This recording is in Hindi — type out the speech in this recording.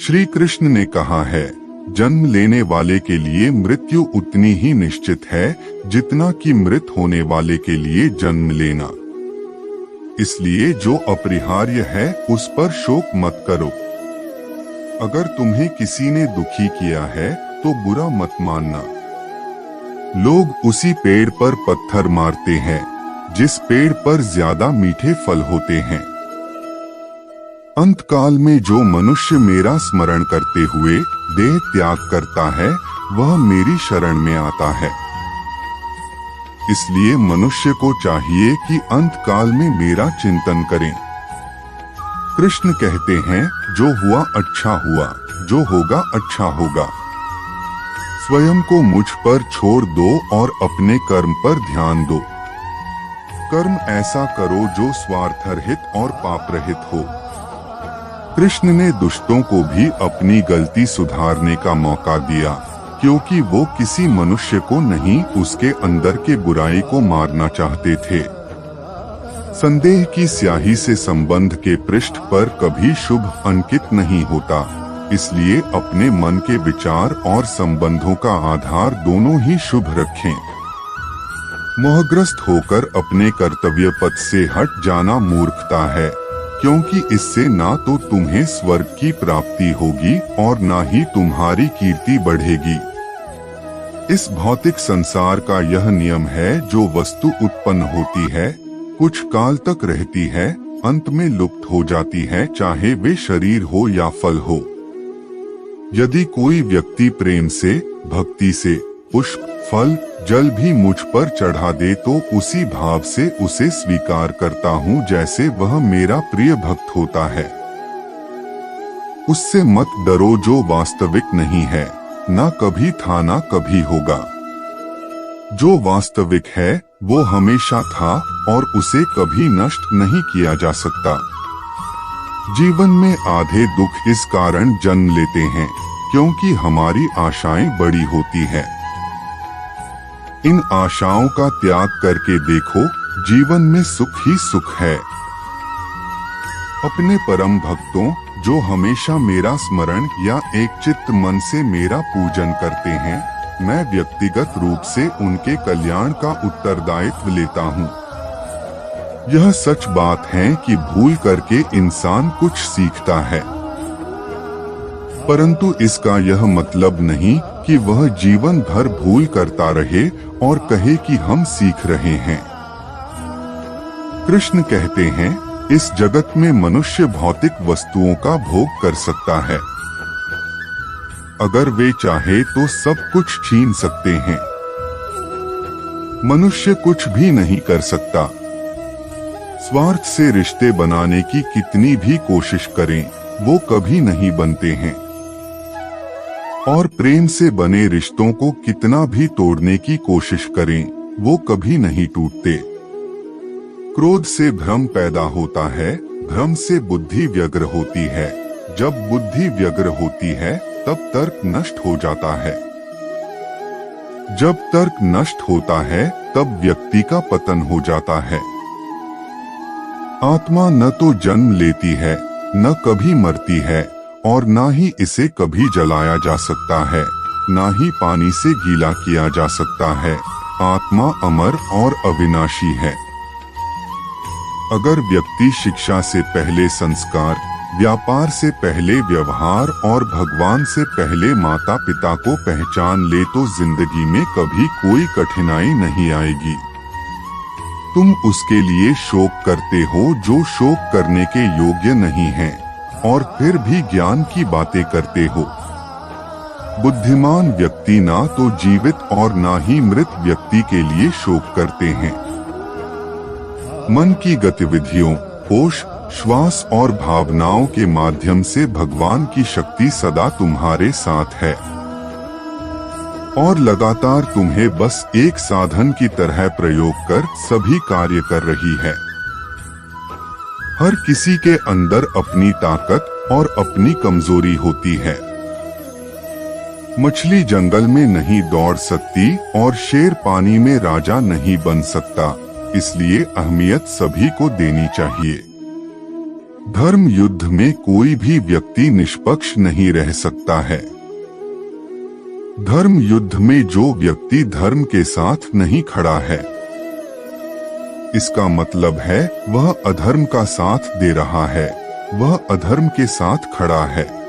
श्री कृष्ण ने कहा है, जन्म लेने वाले के लिए मृत्यु उतनी ही निश्चित है जितना कि मृत होने वाले के लिए जन्म लेना। इसलिए जो अपरिहार्य है उस पर शोक मत करो। अगर तुम्हें किसी ने दुखी किया है तो बुरा मत मानना। लोग उसी पेड़ पर पत्थर मारते हैं जिस पेड़ पर ज्यादा मीठे फल होते हैं। अंतकाल में जो मनुष्य मेरा स्मरण करते हुए देह त्याग करता है वह मेरी शरण में आता है। इसलिए मनुष्य को चाहिए कि अंतकाल में मेरा चिंतन करें। कृष्ण कहते हैं, जो हुआ अच्छा हुआ, जो होगा अच्छा होगा। स्वयं को मुझ पर छोड़ दो और अपने कर्म पर ध्यान दो। कर्म ऐसा करो जो स्वार्थरहित और पापरहित हो। कृष्ण ने दुष्टों को भी अपनी गलती सुधारने का मौका दिया, क्योंकि वो किसी मनुष्य को नहीं, उसके अंदर के बुराई को मारना चाहते थे। संदेह की स्याही से संबंध के पृष्ठ पर कभी शुभ अंकित नहीं होता। इसलिए अपने मन के विचार और संबंधों का आधार दोनों ही शुभ रखें। मोहग्रस्त होकर अपने कर्तव्य पथ से हट जाना मूर्खता है, क्योंकि इससे ना तो तुम्हें स्वर्ग की प्राप्ति होगी और ना ही तुम्हारी कीर्ति बढ़ेगी। इस भौतिक संसार का यह नियम है, जो वस्तु उत्पन्न होती है, कुछ काल तक रहती है, अंत में लुप्त हो जाती है, चाहे वे शरीर हो या फल हो। यदि कोई व्यक्ति प्रेम से, भक्ति से पुष्प, फल, जल भी मुझ पर चढ़ा दे तो उसी भाव से उसे स्वीकार करता हूँ जैसे वह मेरा प्रिय भक्त होता है। उससे मत डरो जो वास्तविक नहीं है, ना कभी था ना कभी होगा। जो वास्तविक है वो हमेशा था और उसे कभी नष्ट नहीं किया जा सकता। जीवन में आधे दुख इस कारण जन्म लेते हैं क्योंकि हमारी आशाएं बड़ी होती हैं। इन आशाओं का त्याग करके देखो, जीवन में सुख ही सुख है। अपने परम भक्तों, जो हमेशा मेरा स्मरण या एक चित्त मन से मेरा पूजन करते हैं, मैं व्यक्तिगत रूप से उनके कल्याण का उत्तरदायित्व लेता हूँ। यह सच बात है कि भूल करके इंसान कुछ सीखता है, परंतु इसका यह मतलब नहीं कि वह जीवन भर भूल करता रहे और कहे कि हम सीख रहे हैं। कृष्ण कहते हैं, इस जगत में मनुष्य भौतिक वस्तुओं का भोग कर सकता है। अगर वे चाहे तो सब कुछ छीन सकते हैं। मनुष्य कुछ भी नहीं कर सकता। स्वार्थ से रिश्ते बनाने की कितनी भी कोशिश करें, वो कभी नहीं बनते हैं। और प्रेम से बने रिश्तों को कितना भी तोड़ने की कोशिश करें, वो कभी नहीं टूटते। क्रोध से भ्रम पैदा होता है, भ्रम से बुद्धि व्यग्र होती है, जब बुद्धि व्यग्र होती है तब तर्क नष्ट हो जाता है। जब तर्क नष्ट होता है तब व्यक्ति का पतन हो जाता है। आत्मा न तो जन्म लेती है, न कभी मरती है, और न ही इसे कभी जलाया जा सकता है, न ही पानी से गीला किया जा सकता है। आत्मा अमर और अविनाशी है। अगर व्यक्ति शिक्षा से पहले संस्कार, व्यापार से पहले व्यवहार और भगवान से पहले माता पिता को पहचान ले तो जिंदगी में कभी कोई कठिनाई नहीं आएगी। तुम उसके लिए शोक करते हो जो शोक करने के योग्य नहीं है, और फिर भी ज्ञान की बातें करते हो। बुद्धिमान व्यक्ति ना तो जीवित और ना ही मृत व्यक्ति के लिए शोक करते हैं। मन की गतिविधियों, होश, श्वास और भावनाओं के माध्यम से भगवान की शक्ति सदा तुम्हारे साथ है और लगातार तुम्हें बस एक साधन की तरह प्रयोग कर सभी कार्य कर रही है। हर किसी के अंदर अपनी ताकत और अपनी कमजोरी होती है। मछली जंगल में नहीं दौड़ सकती और शेर पानी में राजा नहीं बन सकता, इसलिए अहमियत सभी को देनी चाहिए। धर्म युद्ध में कोई भी व्यक्ति निष्पक्ष नहीं रह सकता है। धर्म युद्ध में जो व्यक्ति धर्म के साथ नहीं खड़ा है, इसका मतलब है वह अधर्म का साथ दे रहा है, वह अधर्म के साथ खड़ा है।